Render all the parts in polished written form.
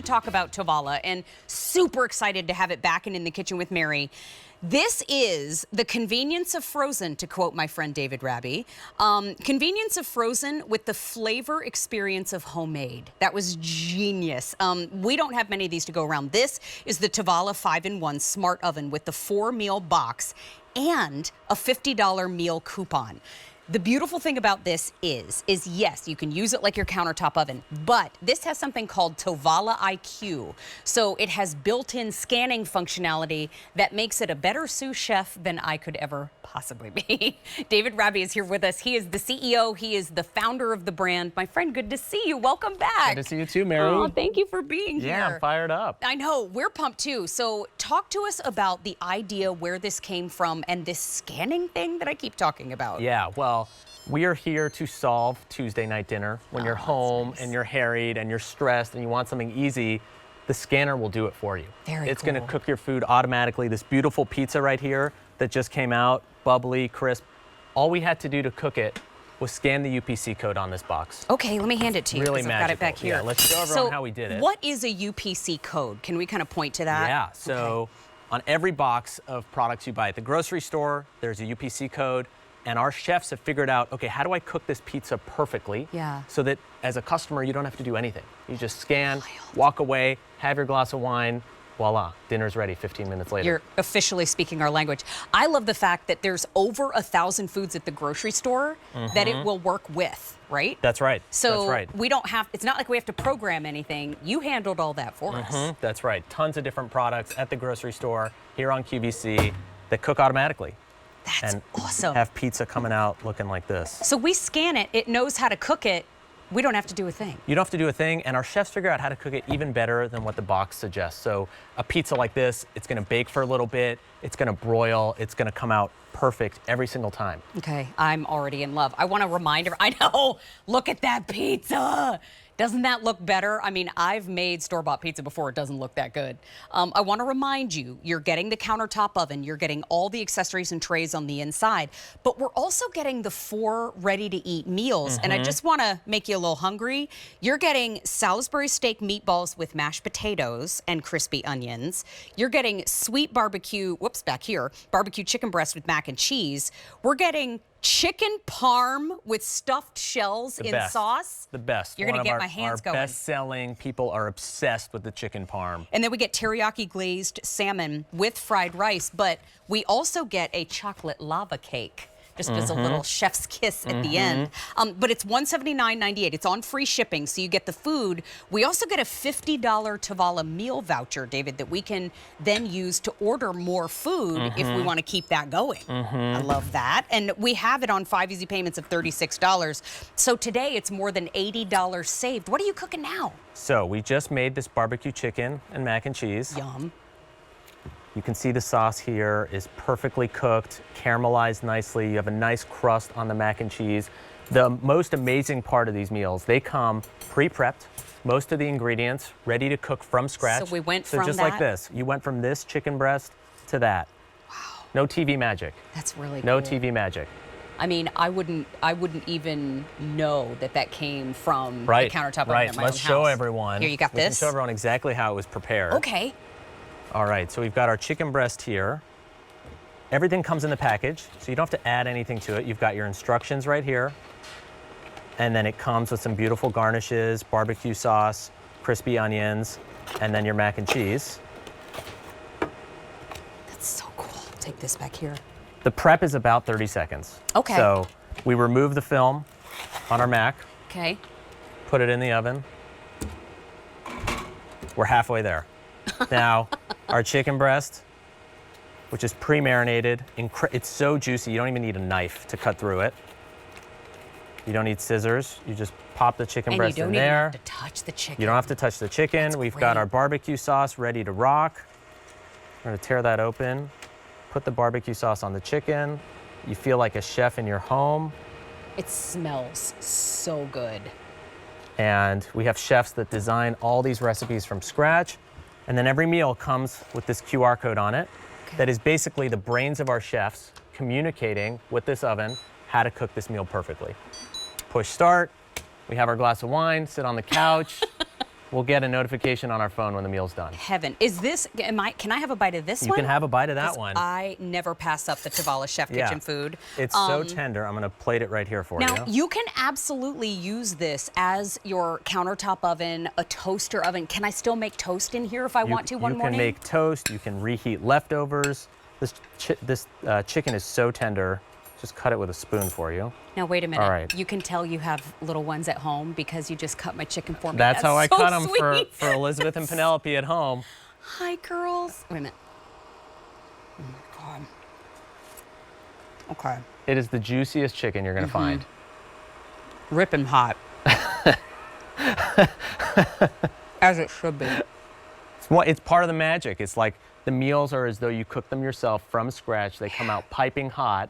to talk about Tovala and super excited to have it back and in the kitchen with Mary. This is the convenience of frozen, to quote my friend David Raby. Convenience of frozen with the flavor experience of homemade. That was genius. We don't have many of these to go around. This is the Tovala 5-in-1 Smart Oven with the 4-meal box and a $50 meal coupon. The beautiful thing about this is yes, you can use it like your countertop oven, but this has something called Tovala IQ. So it has built-in scanning functionality that makes it a better sous chef than I could ever possibly be. David Raby is here with us. He is the CEO. He is the founder of the brand. My friend, good to see you. Welcome back. Good to see you too, Mary. Oh, thank you for being here. Yeah, I'm fired up. I know, we're pumped too. So talk to us about the idea, where this came from, and this scanning thing that I keep talking about. Yeah, well, we are here to solve Tuesday night dinner. When you're home and you're harried and you're stressed and you want something easy, the scanner will do it for you. It's cool. Gonna cook your food automatically. This beautiful pizza right here that just came out, bubbly, crisp. All we had to do to cook it was scan the UPC code on this box. Okay, let me hand it to you. Really I've magical. got it back here. Yeah, let's show everyone how we did it. What is a UPC code? Can we kind of point to that? Yeah, so on every box of products you buy at the grocery store, there's a UPC code. And our chefs have figured out, okay, how do I cook this pizza perfectly? Yeah. So that as a customer, you don't have to do anything. You just scan, walk away, have your glass of wine, voila, dinner's ready 15 minutes later. You're officially speaking our language. I love the fact that there's over 1,000 foods at the grocery store that it will work with, right? That's right. So that's right. we don't have, it's not like we have to program anything. You handled all that for us. That's right. Tons of different products at the grocery store, here on QVC, that cook automatically. That's awesome. Have pizza coming out looking like this. So we scan it, it knows how to cook it. We don't have to do a thing. You don't have to do a thing, and our chefs figure out how to cook it even better than what the box suggests. So a pizza like this, it's gonna bake for a little bit, it's gonna broil, it's gonna come out perfect every single time. Okay, I'm already in love. I want to remind her, I know, look at that pizza. Doesn't that look better? I mean, I've made store-bought pizza before. It doesn't look that good. I want to remind you, you're getting the countertop oven. You're getting all the accessories and trays on the inside. But we're also getting the 4 ready-to-eat meals. And I just want to make you a little hungry. You're getting Salisbury steak meatballs with mashed potatoes and crispy onions. You're getting sweet barbecue, barbecue chicken breast with mac and cheese. We're getting chicken parm with stuffed shells in sauce. The best. You're going to get my hands going. Our best-selling, people are obsessed with the chicken parm. And then we get teriyaki glazed salmon with fried rice, but we also get a chocolate lava cake. Just as a little chef's kiss at the end. But it's $179.98. It's on free shipping, so you get the food. We also get a $50 Tovala meal voucher, David, that we can then use to order more food if we want to keep that going. I love that. And we have it on 5 easy payments of $36. So today it's more than $80 saved. What are you cooking now? So we just made this barbecue chicken and mac and cheese. Yum. You can see the sauce here is perfectly cooked, caramelized nicely. You have a nice crust on the mac and cheese. The most amazing part of these meals, they come pre-prepped, most of the ingredients ready to cook from scratch. So we went so from just that? like this, you went from this chicken breast to that. Wow. No TV magic. That's really No cool. TV magic. I mean, I wouldn't even know that came from the countertop oven at my Let's own show house. everyone. Here, you got We this. can show everyone exactly how it was prepared. Okay. All right, so we've got our chicken breast here. Everything comes in the package, so you don't have to add anything to it. You've got your instructions right here. And then it comes with some beautiful garnishes, barbecue sauce, crispy onions, and then your mac and cheese. That's so cool. Take this back here. The prep is about 30 seconds. Okay. So we remove the film on our mac, Okay. put it in the oven. We're halfway there. Now, our chicken breast, which is pre-marinated, it's so juicy, you don't even need a knife to cut through it. You don't need scissors. You just pop the chicken breast in there. And you don't even have to touch the chicken. You don't have to touch the chicken. We've got our barbecue sauce ready to rock. We're gonna tear that open, put the barbecue sauce on the chicken. You feel like a chef in your home. It smells so good. And we have chefs that design all these recipes from scratch. And then every meal comes with this QR code on it. That is basically the brains of our chefs communicating with this oven how to cook this meal perfectly. Push start, we have our glass of wine, sit on the couch, we'll get a notification on our phone when the meal's done. Heaven. Is this, can I have a bite of this one? You can have a bite of that 'Cause one. I never pass up the Tovala Chef Kitchen food. It's so tender. I'm going to plate it right here for you. Now, you can absolutely use this as your countertop oven, a toaster oven. Can I still make toast in here if I want to one morning? You can make toast. You can reheat leftovers. This chicken is so tender. Just cut it with a spoon for you. Now, wait a minute. All right. You can tell you have little ones at home because you just cut my chicken for me. That's how I so cut them sweet. for Elizabeth and Penelope at home. Hi, girls. Wait a minute. Oh, my God. Okay. It is the juiciest chicken you're going to find. Ripping hot. As it should be. It's part of the magic. It's like the meals are as though you cook them yourself from scratch. They come out piping hot,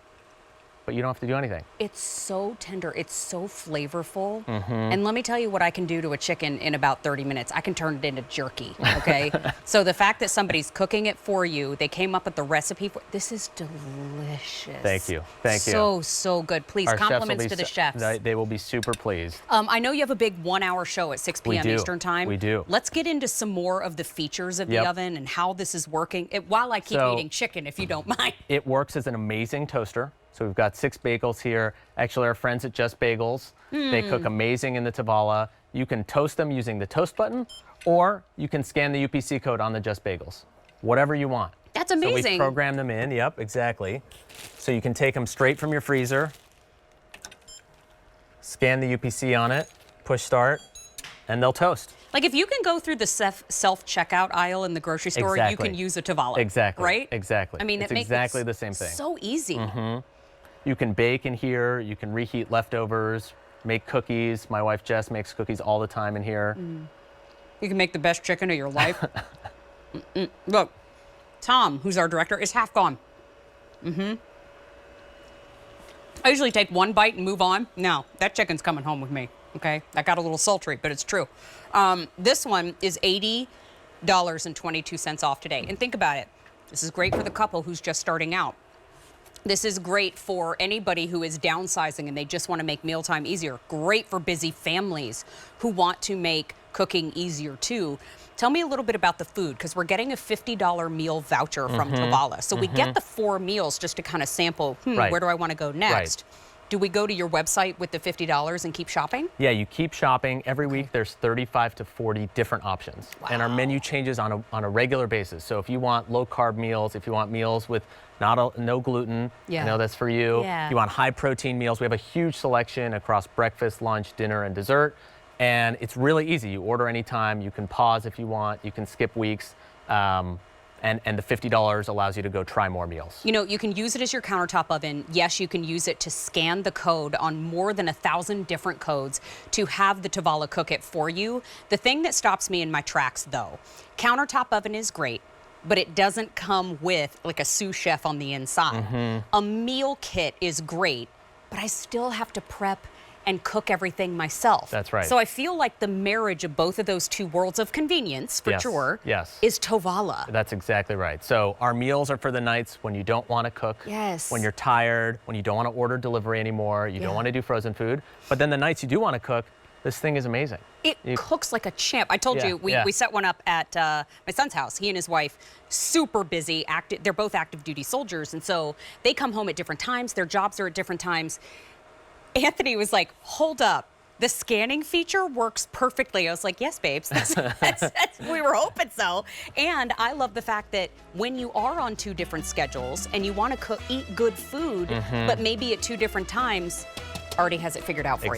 but you don't have to do anything. It's so tender. It's so flavorful. And let me tell you what I can do to a chicken in about 30 minutes. I can turn it into jerky, okay? So the fact that somebody's cooking it for you, they came up with the recipe for this is delicious. Thank you. Thank you. So good. Please, Our compliments to the chefs. They will be super pleased. I know you have a big 1-hour show at 6 p.m. Eastern Time. We do. Let's get into some more of the features of the oven and how this is working while I keep eating chicken, if you don't mind. It works as an amazing toaster. So we've got 6 bagels here. Actually, our friends at Just Bagels, they cook amazing in the Tovala. You can toast them using the toast button, or you can scan the UPC code on the Just Bagels. Whatever you want. That's amazing. So we program them in. Yep, exactly. So you can take them straight from your freezer, scan the UPC on it, push start, and they'll toast. Like if you can go through the self-checkout aisle in the grocery store, you can use a Tovala. Exactly. Right? Exactly. I mean, it's it makes exactly the same thing. So easy. You can bake in here. You can reheat leftovers, make cookies. My wife Jess makes cookies all the time in here. You can make the best chicken of your life. Look, Tom, who's our director, is half gone. I usually take one bite and move on. No, that chicken's coming home with me. Okay, that got a little sultry, but it's true. This one is $80.22 off today. And think about it. This is great for the couple who's just starting out. This is great for anybody who is downsizing and they just want to make mealtime easier. Great for busy families who want to make cooking easier too. Tell me a little bit about the food, because we're getting a $50 meal voucher from Tovala. So we get the 4 meals just to kind of sample, where do I want to go next? Do we go to your website with the $50 and keep shopping? Yeah, you keep shopping. Every week there's 35 to 40 different options. Wow. And our menu changes on a regular basis. So if you want low carb meals, if you want meals with no gluten, I know that's for you. Yeah. You want high protein meals, we have a huge selection across breakfast, lunch, dinner, and dessert. And it's really easy. You order anytime, you can pause if you want, you can skip weeks. And the $50 allows you to go try more meals. You know, you can use it as your countertop oven. Yes, you can use it to scan the code on more than 1,000 different codes to have the Tovala cook it for you. The thing that stops me in my tracks, though, countertop oven is great, but it doesn't come with like a sous chef on the inside. A meal kit is great, but I still have to prep and cook everything myself. That's right. So I feel like the marriage of both of those two worlds of convenience, for sure, is Tovala. That's exactly right. So our meals are for the nights when you don't want to cook, when you're tired, when you don't want to order delivery anymore, you don't want to do frozen food. But then the nights you do want to cook, this thing is amazing. It cooks like a champ. I told you, we set one up at my son's house. He and his wife, super busy, they're both active duty soldiers. And so they come home at different times. Their jobs are at different times. Anthony was like, hold up. The scanning feature works perfectly. I was like, yes, babes. That's, we were hoping so. And I love the fact that when you are on 2 different schedules and you want to eat good food, but maybe at 2 different times, already has it figured out for you.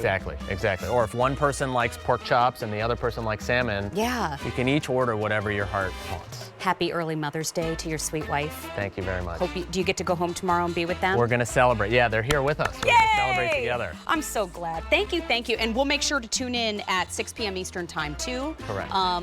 Exactly. Or if one person likes pork chops and the other person likes salmon, you can each order whatever your heart wants. Happy early Mother's Day to your sweet wife. Thank you very much. Do you get to go home tomorrow and be with them? We're going to celebrate. Yeah, they're here with us. We're going to celebrate together. I'm so glad. Thank you. And we'll make sure to tune in at 6 p.m. Eastern Time, too. Correct.